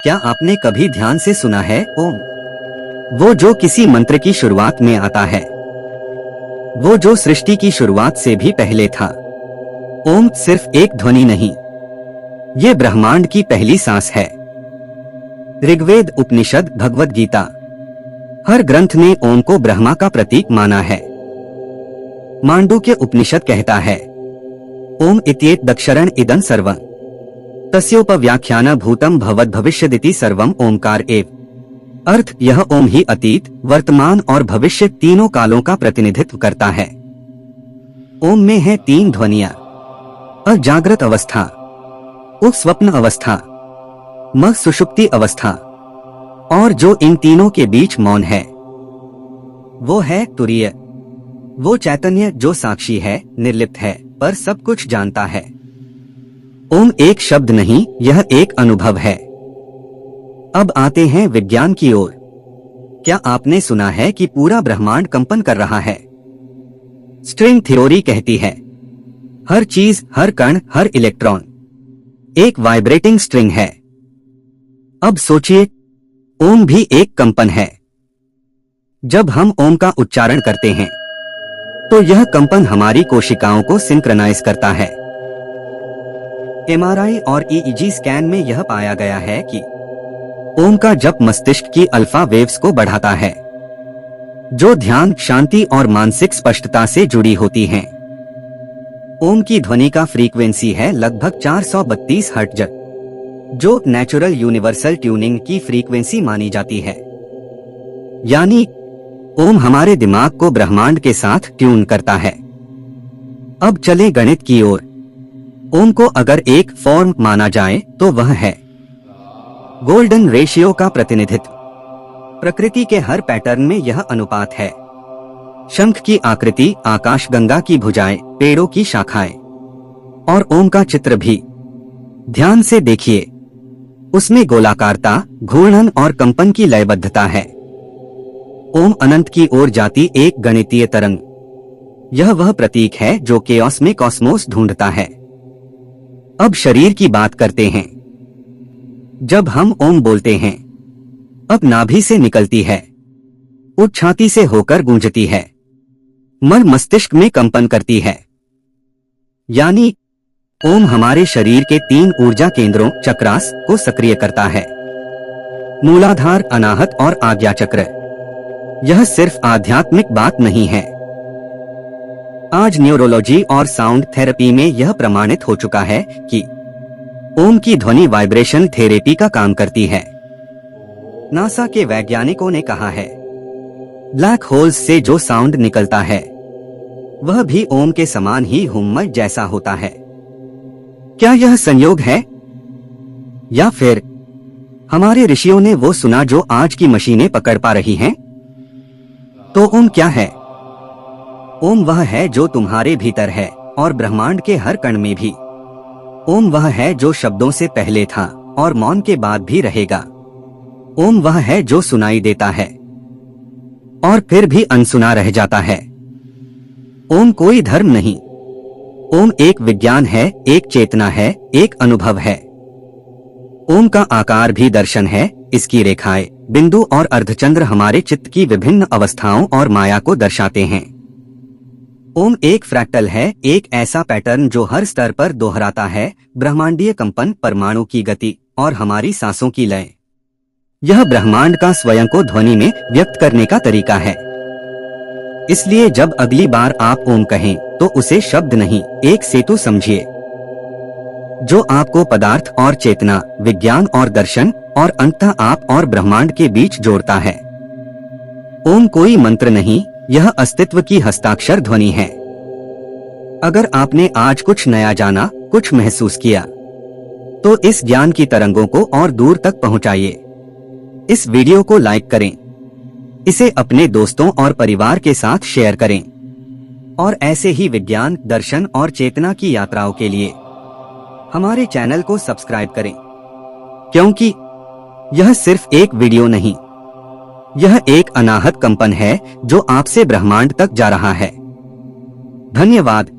क्या आपने कभी ध्यान से सुना है ओम? वो जो किसी मंत्र की शुरुआत में आता है, वो जो सृष्टि की शुरुआत से भी पहले था। ओम सिर्फ एक ध्वनि नहीं, ये ब्रह्मांड की पहली सांस है। ऋग्वेद, उपनिषद, भगवद गीता, हर ग्रंथ ने ओम को ब्रह्मा का प्रतीक माना है। मांडूक्य उपनिषद कहता है, ओम इत्येत दक्षरण इदं सर्वं तस्योपव्याख्यान भूतम भवद भविष्यदिति सर्वम ओमकार एव। अर्थ, यह ओम ही अतीत, वर्तमान और भविष्य तीनों कालों का प्रतिनिधित्व करता है। ओम में है तीन ध्वनियां, अजागृत अवस्था, स्वप्न अवस्था, सुषुप्ति अवस्था, और जो इन तीनों के बीच मौन है वो है तुरीय। वो चैतन्य जो साक्षी है, निर्लिप्त है, पर सब कुछ जानता है। ओम एक शब्द नहीं, यह एक अनुभव है। अब आते हैं विज्ञान की ओर। क्या आपने सुना है कि पूरा ब्रह्मांड कंपन कर रहा है? स्ट्रिंग थ्योरी कहती है, हर चीज, हर कण, हर इलेक्ट्रॉन एक वाइब्रेटिंग स्ट्रिंग है। अब सोचिए, ओम भी एक कंपन है। जब हम ओम का उच्चारण करते हैं तो यह कंपन हमारी कोशिकाओं को सिंक्रोनाइज करता है। एमआरआई और ईईजी स्कैन में यह पाया गया है कि ओम का जप मस्तिष्क की अल्फा वेव्स को बढ़ाता है, जो ध्यान, शांति और मानसिक स्पष्टता से जुड़ी होती हैं। ओम की ध्वनि का फ्रीक्वेंसी है लगभग 432 हर्ट्ज, जो नेचुरल यूनिवर्सल ट्यूनिंग की फ्रीक्वेंसी मानी जाती है। यानी ओम हमारे दिमाग को ब्रह्मांड के साथ ट्यून करता है। अब चले गणित की ओर। ओम को अगर एक फॉर्म माना जाए तो वह है गोल्डन रेशियो का प्रतिनिधित्व। प्रकृति के हर पैटर्न में यह अनुपात है। शंख की आकृति, आकाशगंगा की भुजाएं, पेड़ों की शाखाएं, और ओम का चित्र भी ध्यान से देखिए, उसमें गोलाकारता, घूर्णन और कंपन की लयबद्धता है। ओम अनंत की ओर जाती एक गणितीय तरंग, यह वह प्रतीक है जो केओस में कॉस्मोस ढूंढता है। अब शरीर की बात करते हैं। जब हम ओम बोलते हैं, अब नाभि से निकलती है, उच्च छाती से होकर गूंजती है, मन मस्तिष्क में कंपन करती है। यानी ओम हमारे शरीर के 3 ऊर्जा केंद्रों, चक्रास, को सक्रिय करता है। मूलाधार, अनाहत और आज्ञा चक्र। यह सिर्फ आध्यात्मिक बात नहीं है। आज न्यूरोलॉजी और साउंड थेरेपी में यह प्रमाणित हो चुका है कि ओम की ध्वनि वाइब्रेशन थेरेपी का काम करती है। नासा के वैज्ञानिकों ने कहा है, ब्लैक होल्स से जो साउंड निकलता है वह भी ओम के समान ही हुम्म जैसा होता है। क्या यह संयोग है, या फिर हमारे ऋषियों ने वो सुना जो आज की मशीनें पकड़ पा रही हैं? तो ओम क्या है? ओम वह है जो तुम्हारे भीतर है और ब्रह्मांड के हर कण में भी। ओम वह है जो शब्दों से पहले था और मौन के बाद भी रहेगा। ओम वह है जो सुनाई देता है और फिर भी अनसुना रह जाता है। ओम कोई धर्म नहीं, ओम एक विज्ञान है, एक चेतना है, एक अनुभव है। ओम का आकार भी दर्शन है। इसकी रेखाएं, बिंदु और अर्धचंद्र हमारे चित्त की विभिन्न अवस्थाओं और माया को दर्शाते हैं। ओम एक फ्रैक्टल है, एक ऐसा पैटर्न जो हर स्तर पर दोहराता है, ब्रह्मांडीय कंपन, परमाणु की गति और हमारी सांसों की लय। यह ब्रह्मांड का स्वयं को ध्वनि में व्यक्त करने का तरीका है। इसलिए जब अगली बार आप ओम कहें तो उसे शब्द नहीं, एक सेतु समझिए, जो आपको पदार्थ और चेतना, विज्ञान और दर्शन और अंततः आप और ब्रह्मांड के बीच जोड़ता है। ओम कोई मंत्र नहीं, यह अस्तित्व की हस्ताक्षर ध्वनि है। अगर आपने आज कुछ नया जाना, कुछ महसूस किया, तो इस ज्ञान की तरंगों को और दूर तक पहुंचाइए। इस वीडियो को लाइक करें, इसे अपने दोस्तों और परिवार के साथ शेयर करें, और ऐसे ही विज्ञान, दर्शन और चेतना की यात्राओं के लिए हमारे चैनल को सब्सक्राइब करें, क्योंकि यह सिर्फ एक वीडियो नहीं, यह एक अनाहत कंपन है जो आपसे ब्रह्मांड तक जा रहा है। धन्यवाद।